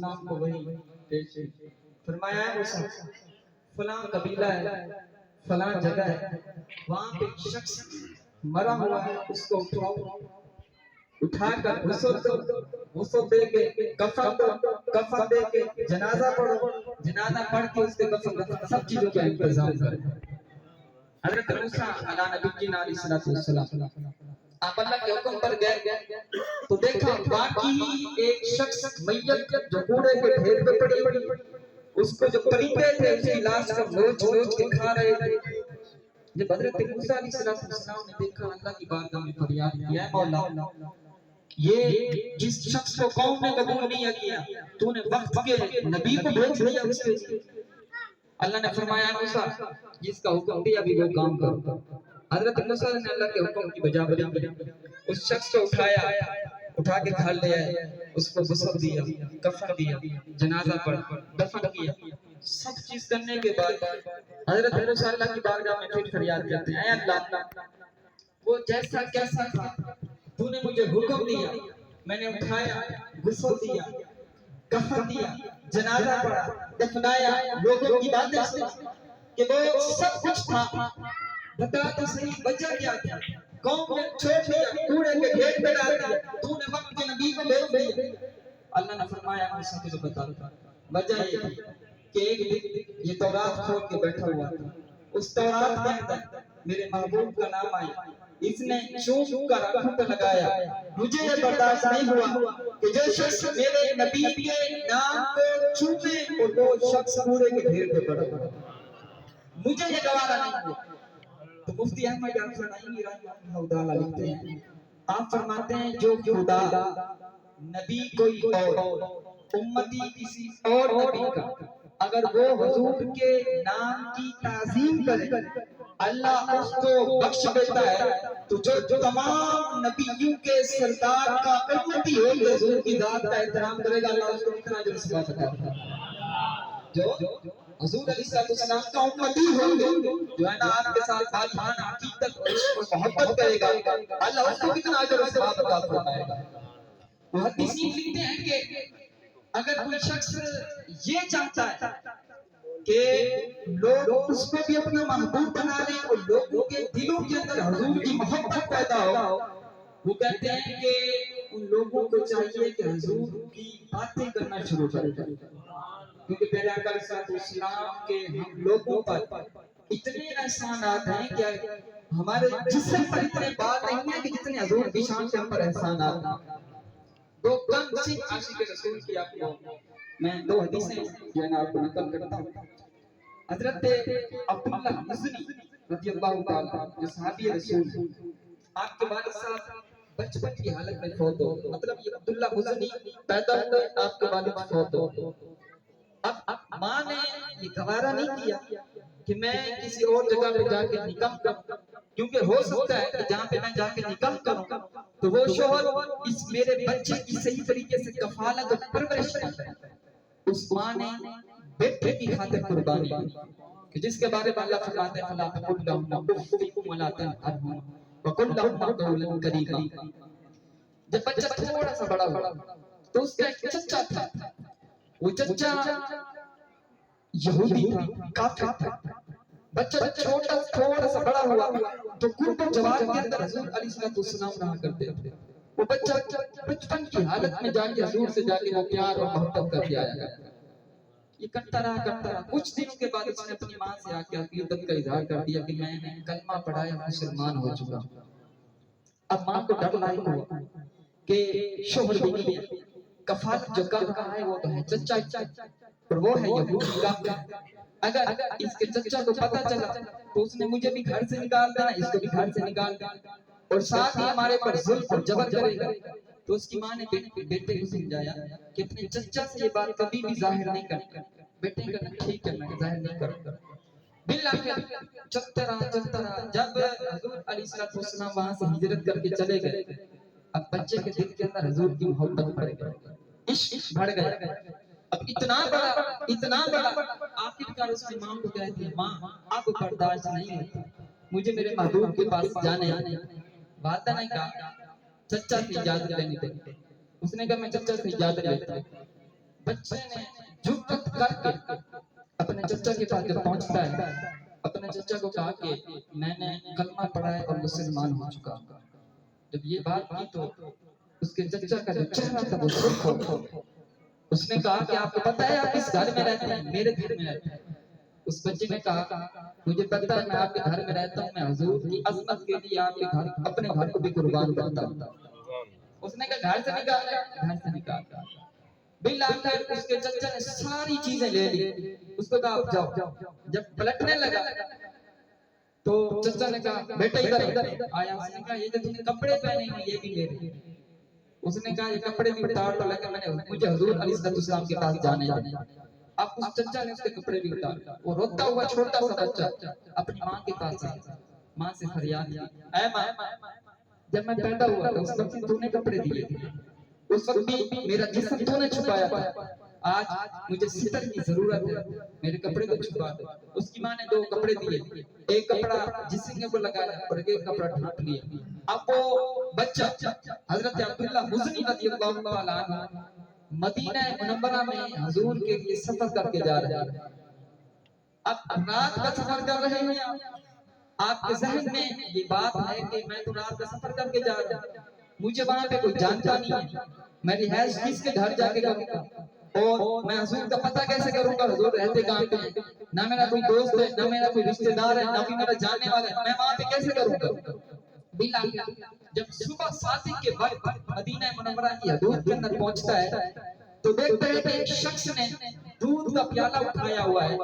السلام کو وہی پیش کی۔ فرمایا ہے موسیٰ فلاں قبیلہ ہے، فلاں جگہ ہے، وہاں پہ ایک شخص مرا ہوا ہے، اس کو اٹھاؤ، اٹھا کر غسل دے کے کفن دو، کفن دے کے جنازہ پڑھو، جنازہ پڑھ کے اس کے کفن سب چیزوں کا انتظام کرو۔ حضرت موسیٰ علیہ نبینا علیہ السلام آپ اللہ کے حکم پر گئے تو دیکھا واقعی ایک شخص میت جو کوڑے کے ڈھیر پہ پڑی ہوئی، اس کو جو پرندے تھے اس کی لاش کو نوچ نوچ کے کھا رہے تھے۔ جب حضرت موسیٰ علیہ السلام نے دیکھا، اللہ کی بارگاہ میں فریاد کیا، اے مولا یہ جس شخص کو قوم نے قبول نہیں کیا، تو نے وقت کے نبی کو بھیج دیا اس کے۔ اللہ نے فرمایا موسیٰ جس کا حکم دیا بھی وہ کام کرو۔ حضرت موسیٰ نے اللہ کے حکم کی بجاوری کی، اس شخص کو اٹھایا، اٹھا کے گھر لے آئے، اس کو غسل دیا، کفن دیا، جنازہ پڑھ، دفن کیا۔ سب چیز کرنے کے بعد حضرت موسیٰ اللہ کی بارگاہ میں پھر فریاد کرتے ہیں، اے اللہ وہ جیسا کیسا تھا، تو نے مجھے حکم دیا، میں نے اٹھایا، غسل دیا، کفن دیا، جنازہ پڑھا، دفنایا، لوگوں کی باتیں سنی کہ وہ سب کچھ تھا، بتا تو صحیح وجہ کیا تھا؟ قوم نے چھوڑ دیا، کوڑے کے ڈھیر پہ ڈال دیا، تو نے وقت کے نبی کو بھیج دیا۔ اللہ نے فرمایا موسیٰ تجھے بتا دو، وجہ یہ تھی کہ ایک دن یہ تورات کھول کے بیٹھا ہوا تھا، اس تورات کے اندر میرے محبوب کا نام آیا، اس نے چوم کر آنکھوں پہ لگایا، مجھے یہ برداشت نہیں ہوا کہ جو شخص میرے نبی کے نام کو چومے اور وہ شخص کوڑے کے ڈھیر پہ پڑا ہوا، مجھے یہ گوارا نہیں ہوا۔ تو مفتی احمد افضل نعیمی رحمہ اللہ تعالیٰ لکھتے ہیں، آپ فرماتے ہیں جو خدا نبی کوئی اور امتی کسی اور نبی کا اگر وہ حضور کے نام کی تعظیم کرے اللہ اس کو بخش دیتا ہے، تو جو تمام نبیوں کے سردار کا امتی ہو کے حضور کی ذات کا احترام کرے گا، اللہ اس کو اتنا جو ثواب عطا کرے گا۔ جو حضور علیہ السلام کا امتی ہوں جو ہے نا آپ کے ساتھ بھائیان عقیدت اور محبت کرے گا، اللہ اس کو کتنا اجر و ثواب عطا فرمائے گا۔ محدثین لکھتے ہیں کہ اگر کوئی شخص یہ چاہتا ہے کہ لوگ اس کو بھی اپنا محبوب بنا لیں اور لوگوں کے دلوں کے اندر حضور کی محبت پیدا ہو، وہ کہتے ہیں کہ ان لوگوں کو چاہیے کہ حضور کی باتیں کرنا شروع کریں، کیونکہ پیارے آقا علیہ السلام کے ہم لوگوں پر اتنے احسانات ہیں کہ ہمارے جسم پر اتنے بال نہیں ہیں کہ جتنے حضور کی شان کے ہم پر احسانات ہیں۔ دو کم سی عاشق رسول کی آپ کو میں دو حدیثیں جو ہے نا آپ کو نقل کرتا ہوں۔ حضرت عبداللہ مزنی رضی اللہ تعالیٰ جو صحابی رسول، آپ کے والد صاحب بچپن کی حالت میں فوت ہو، مطلب یہ عبداللہ مزنی پیدا ہوئے آپ کے والد فوت ہو۔ اب ماں نے یہ گوارا نہیں کیا کہ میں کسی اور جگہ پہ جا کے نکاح کروں، کیونکہ ہو سکتا ہے کہ جہاں پہ میں جا کے نکاح کروں تو وہ شوہر اس میرے بچے کی صحیح طریقے سے کفالت اور پرورش نہ کرے۔ اس ماں نے بیٹے کی خاطر قربانی کی کہ جس کے بارے میں اللہ فرماتے ہیں فَلَا تَقُلْ لَهُمَّ أُفٍّ وَلَا تَنْهَرْهُمَا وَقُلْ لَهُمْ قَوْلًا كَرِيمًا۔ جب بچہ تھوڑا سا بڑا ہوا تو اس کا ایک چچا تھا، وہ چچا یہودی تھا، کافر تھا۔ بچہ تھوڑا سا بڑا ہوا تو قرب و جوار کے اندر حضور علیہ السلام رہا کرتے تھے۔ وہ بچہ بچپن کی حالت میں جا کے حضور سے جا کے وہ پیار اور محبت کر کے آیا، یہ کرتا رہا۔ کچھ دنوں کے بعد اس نے اپنی ماں سے آ کے عقیدت کا اظہار کر دیا کہ میں نے کلمہ پڑھا ہے، مسلمان ہو چکا۔ اب ماں کو ڈر لاحق ہوا کہ شوہر بھی نہیں ہے، کفالت جو کہا ہے وہ تو ہے چچا اور وہ ہے یہودی کافر، اگر اس کے چچا کو پتہ چلا تو اس نے مجھے بھی گھر سے نکال دینا، اس کو بھی گھر سے نکال دینا اور ساتھ ہی ہمارے پر ظلم اور جبر کرے گا۔ تو اس کی ماں نے بیٹے کو سمجھایا کہ اپنے چچا سے یہ بات کبھی بھی ظاہر نہیں کرنا۔ بیٹے کا ٹھیک ہے میں ظاہر نہیں کروں۔ بالآخر چلتا رہا، جب حضور علیہ السلام وہاں سے ہجرت کر کے چلے گئے، اب بچے کے دل کے اندر حضور کی محبت بڑھ گئی، عشق بڑھ گیا۔ اب اتنا بڑا آخرکار اس کی ماں کو کہتی ہے ماں اب برداشت نہیں ہوتا، مجھے میرے محبوب کے پاس جانے آنے۔ والدہ نے کہا چچا سے اجازت لینی دے، اس نے کہا میں چچا سے اجازت لیتا ہوں۔ بچے نے جرأت کر کے اپنے چچا کے پاس جب پہنچتا ہے اپنے چچا کو کہا کہ میں نے کلمہ پڑھا ہے اور مسلمان ہو چکا ہوں. جب یہ بات کی تو اس کے چچا کا جو چہرہ تھا وہ سرخ ہو. اس نے کہا کہ آپ کو پتہ ہے آپ کس گھر میں رہتے ہیں؟ میرے گھر میں رہتے ہیں. اس بچے نے کہا مجھے پتہ ہے میں آپ کے گھر میں رہتا ہوں, میں حضور کی عظمت کے لیے آپ کے گھر اپنے گھر کو بھی قربان کرتا ہوں. اس نے کہا گھر سے نکال, گھر سے نکال. بل آخر اس کے چچا نے ساری چیزیں لے لی. اس کو کہا آپ جاؤ. جب پلٹنے لگا تو چچا نے کہا بیٹا ادھر آیا. اس نے کہا یہ جو تم نے کپڑے پہنے ہیں یہ بھی میرے. اس نے کہا یہ کپڑے بھی اتار تو لگا, میں نے مجھے حضور علیہ السلام کے پاس جانے ہیں. اب اس چچا نے اس کے کپڑے بھی اتار. وہ روتا ہوا چھوٹا سا بچہ اپنی ماں کے پاس آیا. ماں سے فریاد کی, اے ماں جب میں پیدا ہوا تھا اس وقت تو نے کپڑے دیے تھے, اس وقت بھی میرا جسم تو نے چھپایا تھا. آج مجھے ستر کی ضرورت ہے, میرے کپڑے کو چھپا دے. اس کی ماں نے دو کپڑے دیے, ایک کپڑا جسم کے اوپر لگایا اور ایک کپڑا ڈھانپ لیا. اب وہ بچہ حضرت عبداللہ مزنی رضی اللہ تعالیٰ عنہ مدینہ منورہ میں حضور کے لیے سفر کر کے جا رہے ہیں. اب رات کا سفر کر رہے ہیں, آپ کے ذہن میں یہ بات ہے کہ میں تو رات کا سفر کر کے جا رہا ہوں, مجھے وہاں پہ کوئی جانتا نہیں ہے, میں رہائش کس کے گھر جا کے کروں گا اور میں حضور کا پتہ کیسے کروں گا حضور رہتے کہاں پہ ہیں؟ نہ میرا کوئی دوست ہے, نہ میرا کوئی رشتہ دار ہے, نہ بھی میرا جاننے والا ہے, میں وہاں پہ کیسے کروں گا؟ بلا جب صبح صادق کے وقت مدینہ منورہ کی حدود کے اندر پہنچتا ہے تو دیکھتے ہیں کہ ایک شخص نے دودھ کا پیالہ اٹھایا ہوا ہے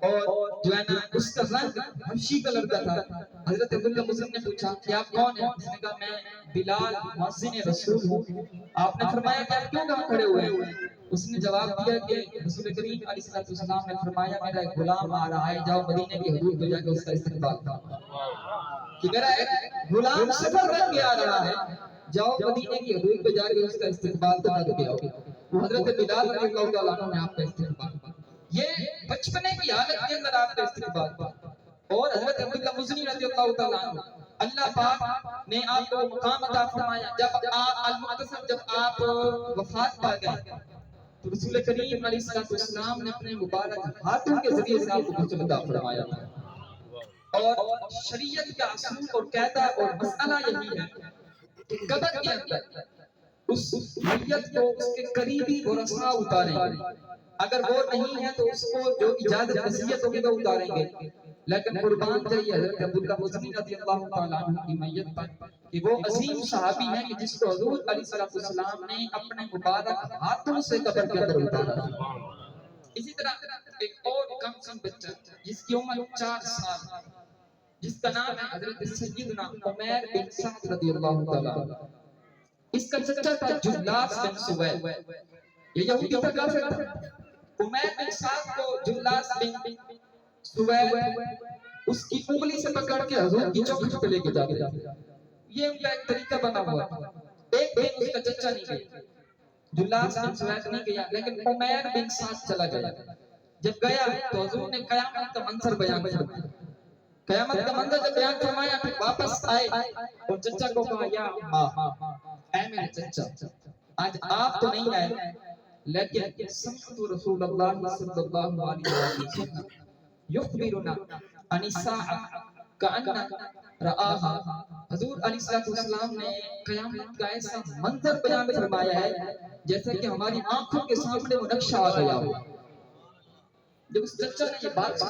اور جو ہے نا اس کا رنگ حبشی کلر کا تھا. حضرت عبداللہ مسلم نے پوچھا کہ آپ کون ہیں؟ اس نے کہا میں بلال مؤذن رسول ہوں. آپ نے فرمایا کہ آپ کیوں کہاں کھڑے ہوئے ہیں؟ اس نے جواب دیا کہ رسول کریم علیہ السلام نے فرمایا میرا ایک غلام آ رہا ہے, جاؤ مدینے کی حدود پہ جا کے اس کا استقبال کرو. کہ میرا ایک غلام سفر کر کے آ رہا ہے, جاؤ مدینے کی حدود پہ جا کے اس کا استقبال تو کر کے آؤ. حضرت بلال رضی اللہ تعالیٰ عنہ نے آپ کا استقبال, یہ بچپنے کی حالت کے اندر آپ کا استقبال. اور حضرت عبداللہ مزنی رضی اللہ تعالیٰ عنہ اللہ پاک نے آپ کو مقام عطا فرمایا. جب آپ المختصر جب آپ وفات پا گئے تو رسول کریم علیہ السلام نے اپنے مبارک ہاتھوں کے ذریعے سے آپ کو غسل عطا فرمایا. اور شریعت کا اصول اور قاعدہ اور مسئلہ یہی ہے کہ قبر کے اندر اس میت کو اس کے قریبی ورثاء اتاریں گے. اگر وہ نہیں ہے تو اس کو جو اجازت نصیحت ہوگی وہ اتاریں گے. لیکن قربان جائیے حضرت عبداللہ مزنی رضی اللہ تعالیٰ عنہ کی میت پر کہ وہ عظیم صحابی ہیں کہ جس کو حضور علیہ السلام نے اپنے مبارک ہاتھوں سے قبر کے اندر اتارا. اسی طرح ایک اور کم سن بچہ جس کی عمر 4 سال جس کا نام ہے حضرت سیدنا عمیر بن سعد رضی اللہ تعالیٰ عنہ. اس کا چچا تھا جلاس بن سوید, یہ یہودی تھا, کافر تھا. عمیر بن سعد کو جلاس بن سوید اس کی انگلی سے پکڑ کے حضور کی چوکھٹ پہ لے کے جاتے تھے. یہ ان کا ایک طریقہ بنا ہوا تھا. ایک دن اس کا چچا نہیں گیا, جلاس بن سوید نہیں گیا, لیکن عمیر بن سعد چلا گیا. جب گیا تو حضور نے قیامت کا منظر بیان فرمایا. قیامت کا منظر جب بیان فرمایا پھر واپس آئے اور چچا کو کہا یا اے میرے چچا آج آپ تو نہیں آئے لیکن سمعت رسول اللہ صلی اللہ علیہ وسلم یخبرنا عن الساعة کأن رآها. حضور علیہ السلام نے قیامت کا ایسا منظر بیان فرمایا ہے جیسے کہ ہماری آنکھوں کے سامنے وہ نقشہ آ گیا ہو. جب اس چچا نے یہ بات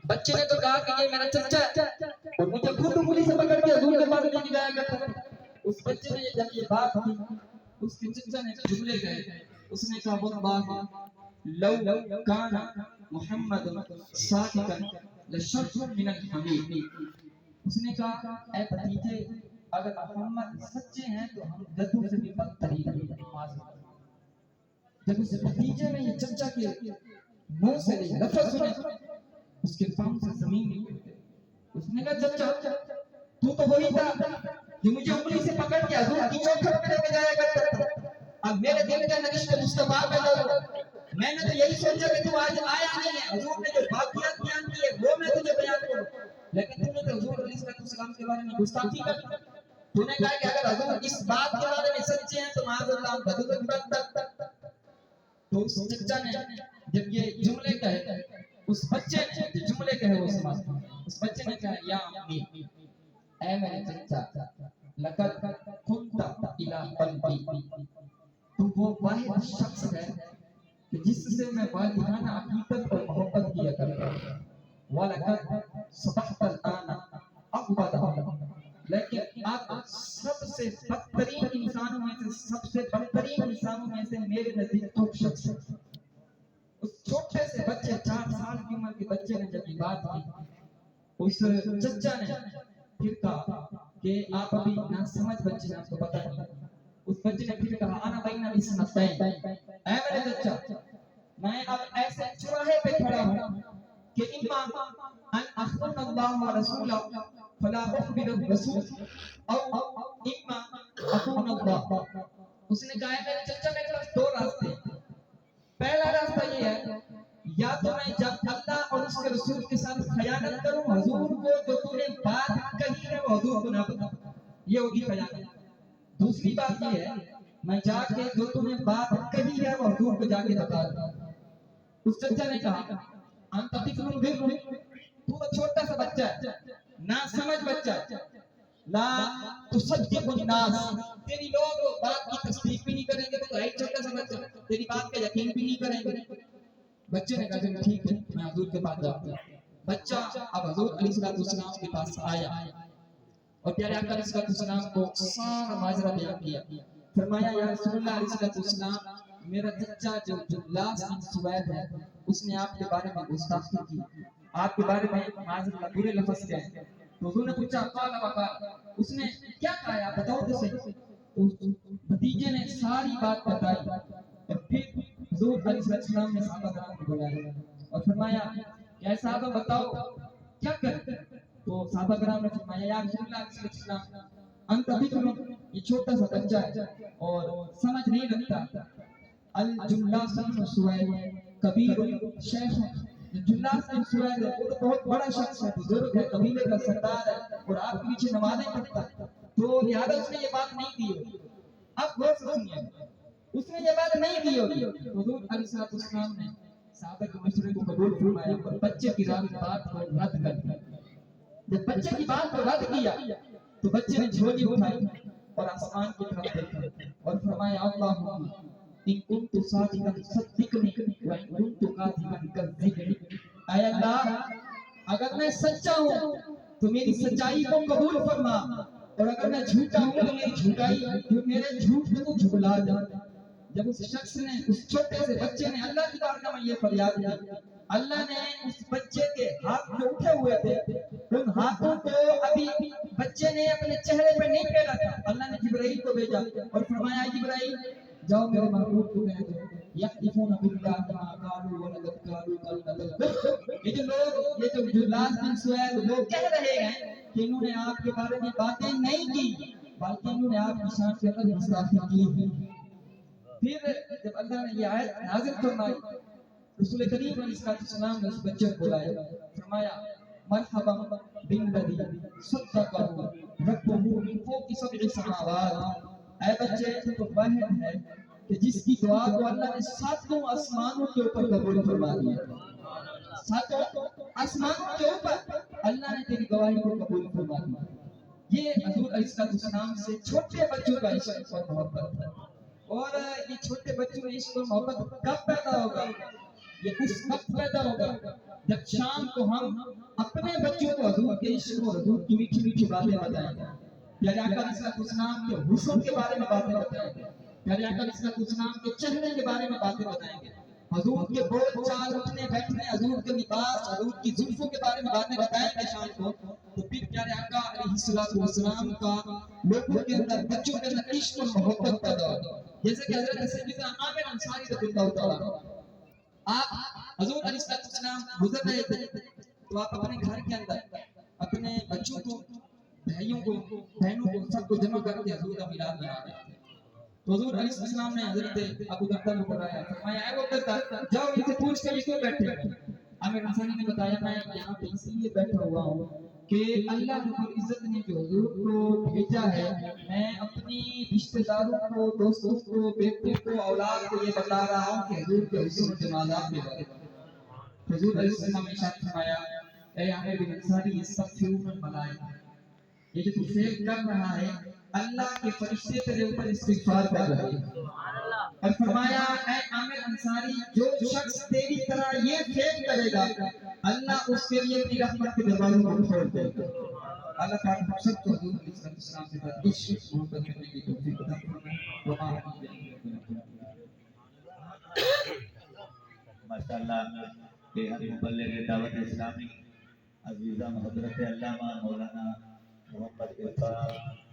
بچے نے تو کہا کہ یہ میرا چچا ہے اور مجھے خود انگلی سے پکڑ کے حضور کے پاس لے کے جایا کرتا تھا. اس بچے نے جب یہ بات کی اس کے چچا نے جملے کہے. اس نے کہا واللہ لو کان محمد صادقا لشر من الحمید. اس نے کہا اے بھتیجے اگر محمد سچے ہیں تو ہم گدھوں سے بھی بدترین ہیں. جب اس بھتیجے نے یہ چچا کے منہ سے یہ لفظ سنے اس کے پاؤں سے زمین نکلتے. اس نے کہا چچا تو وہی تھا جو مجھے انگلی سے پکڑ کے حضور کی چوکھٹ پہ لے کے جایا کرتا تھا. اب میرے دل کے اندر عشق مصطفیٰ پیدا ہوا. میں نے تو یہی سوچا کہ تو آج آیا نہیں ہے, حضور نے جو واقعات بیان کیے وہ میں تجھے بیان کروں, لیکن تو نے تو حضور علیہ السلام کے بارے میں گستاخی کر دی. تو نے کہا کہ اگر حضور اس بات کے بارے میں سچے ہیں تو معاذ اللہ ہم بدو تک. تو اس چچا نے جب یہ جملے کہے، اس بچے نے جو جملے کہے وہ سمجھ، اس بچے نے کہا یا امی، اے میرے چچا، لقد کنت الی قلبی، تو وہ واحد شخص ہے کہ جس سے میں والدانہ عقیدت اور محبت کیا کرتا ہوں، وَلَقَدْ صَبَحْتَ الْآنَ أَعْبَدَهُ، لیکن اب سب سے بدترین انسانوں میں سے، سب سے بدترین انسانوں میں سے میرے نزدیک تو شخص ہے۔ اس چھوٹے سے بچے، 4 سال کی عمر کے بچے نے جب یہ بات کی، اس چچا نے پھر کہا کہ آپ ابھی نہ سمجھ بچے ہیں، آپ کو پتہ نہیں۔ اس بچے نے پھر کہا انا بین الاسنتین، اے میرے چچا، میں اب ایسے چوراہے پہ کھڑا ہوں کہ اما ان اخون اللہ ورسولہ فلا اخبر الرسول او اما اخون اللہ۔ اس نے کہا ہے میرے چچا میرے پاس 2 راستے ہیں، پہلا راستہ یہ ہے یا تو میں جب اللہ اور اس کے رسول کے ساتھ خیانت کروں، حضور کو جو تو نے بات کہی ہے وہ حضور کو نہ بتا، یہ ہوگی خیانت۔ دوسری بات یہ ہے میں جا کے جو تو نے بات کہی ہے وہ حضور کو جا کے بتا دوں۔ اس چچا نے کہا انت طفل بر، تو چھوٹا سا بچہ ہے، نہ سمجھ بچہ ہے، لا تصدق الناس، تیری لوگ بات کی تصدیق بھی نہیں کریں گے، تو ہے چھوٹا سا بچہ، تیری بات کا یقین بھی نہیں کریں گے۔ بچے نے کہا ٹھیک ہے میں حضور کے پاس جاتا ہوں۔ بچہ اب حضور علیہ السلام کے پاس آیا اور پیارے آقا علیہ السلام کو سارا ماجرا بیان کیا، فرمایا یا رسول اللہ علیہ السلام، میرا چچا جو جلاس بن سوید ہے اس نے آپ کے بارے میں گستاخی کی، آپ کے بارے میں معاذ اللہ برے لفظ کہے۔ تو حضور نے پوچھا قال وقال، اس نے کیا کہا آپ بتاؤ تو صحیح۔ تو بھتیجے نے ساری بات بتائی اور پھر حضور علیہ السلام نے صحابہ کرام کو بلایا اور فرمایا کہ اے صحابہ بتاؤ کیا کریں؟ تو صحابہ کرام نے فرمایا یا رسول اللہ علیہ السلام انت بکر، یہ چھوٹا سا بچہ ہے اور سمجھ نہیں رکھتا، الجلاس بن سوید کبیر شیخ، جلاس بن سوید وہ تو بہت بڑا شخص ہے، بزرگ ہے، قبیلے کا سردار ہے اور آپ کے پیچھے نمازیں پڑھتا ہے، تو لہٰذا اس نے یہ بات نہیں کی ہوگی۔ اب غور سے سنیے، اس نے یہ بات نہیں کی ہوگی۔ حضور علیہ السلام نے صحابہ کے مشورے کو قبول فرمایا اور بچے کی بات کو رد کر دیا۔ جب بچے کی بات کو رد کیا تو بچے نے جھولی اٹھائی اور آسمان کی طرف دیکھا اور فرمایا اللہم ان کنت صادقا صدقنی وان کنت کاذبا کذبنی، اے اللہ اگر میں سچا ہوں تو میری سچائی کو قبول فرما، اور اگر میں جھوٹا ہوں تو میری جھوٹائی، جو میرے جھوٹ کو تو جھٹلا دے۔ جب اس شخص نے، اس چھوٹے سے بچے نے اللہ کی بارگاہ میں یہ فریاد کی، اللہ نے اس بچے کے ہاتھ جو اٹھے ہوئے تھے ان ہاتھوں کو ابھی بچے نے اپنے چہرے پہ نہیں پھیلا تھا، اللہ نے جبرائیل کو بھیجا اور فرمایا جبرائیل جاؤ میرے محبوب کو کہہ دو یحلفون باللہ ما قالوا ولقد قالوا کلمۃ الکفر، یہ جو لوگ، یہ جو جلاس بن سوید لوگ کہہ رہے ہیں کہ انہوں نے آپ کے بارے میں باتیں نہیں کی بلکہ انہوں نے آپ کی شان کے اندر گستاخی کی ہے۔ پھر جب اللہ نے یہ آیت نازل فرمائی، رسول کریم علیہ السلام نے اس بچے کو بلایا، فرمایا مرحبا بالذی صدقہ ربہ من فوق 7 سماوات، اے بچے تو واحد ہے کہ جس کی دعا کو اللہ نے 7 آسمانوں کے اوپر قبول فرما دیا، 7 آسمانوں کے اوپر اللہ نے تیری گواہی کو قبول فرما دیا۔ یہ حضور علیہ السلام سے چھوٹے بچوں کا عشق اور محبت ہے، اور یہ چھوٹے بچوں میں عشق اور محبت کب پیدا ہوگا؟ یہ اس وقت پیدا ہوگا جب شام کو ہم اپنے بچوں کو حضور کے عشق اور حضور کی میٹھی میٹھی باتیں بتائیں گے، پیارے آقا علیہ السلام کے حسن کے بارے میں باتیں بتائیں گے، پیارے آقا علیہ السلام کے چہرے کے بارے میں باتیں بتائیں گے، حضور کے بول چال، اٹھنے بیٹھنے، حضور کے لباس، حضور کی زلفوں کے بارے میں باتیں بتائیں گے شام کو، تو پھر پیارے آقا علیہ السلام کا لوگوں کے اندر، بچوں کے اندر عشق اور محبت پیدا ہوگا۔ جیسے کہ حضرت سیدنا عامر انصاری رضی اللہ تعالیٰ، آپ حضور علیہ السلام گزر رہے تھے تو آپ اپنے گھر کے اندر اپنے بچوں کو، بھائیوں کو، بہنوں کو، سب کو جمع کر کے حضور کا میلاد منا رہے تھے۔ تو حضور علیہ السلام نے حضرت ابو دردہ کو بلایا، فرمایا اے ابو دردہ جاؤ ان سے پوچھ کے یہ کیوں بیٹھے ہیں؟ عامر انصاری نے بتایا میں یہاں پہ اس لیے بیٹھا ہوا ہوں کہ اللہ رب العزت نے جو حضور کو بھیجا ہے، میں اپنی رشتہ داروں کو، دوستوں کو، بیٹوں کو، اولاد کو یہ بتا رہا ہوں کہ حضور کے حسن و جمالات کے بارے میں۔ حضور علیہ السلام نے ارشاد فرمایا، اے عامر بن انصاری استغفروا الملائکہ، یہ جو تو فعل کر رہا ہے اللہ کے فرشتے تیرے اوپر استغفار کر رہے ہیں۔ اور فرمایا، اے عامر انصاری، جو شخص تیری طرح یہ فعل کرے گا اللہ اس کے لیے اپنی رحمت کے دروازوں کو کھول دے گا۔ اللہ تعالیٰ ہم سب کو حضور علیہ السلام کے ساتھ عشق محبت کرنے کی توفیق عطا فرمائے۔ وما ماشاءاللہ کہ ہم مبلغ دعوت اسلامی عزیزہ حضرت علامہ مولانا محمد عرفان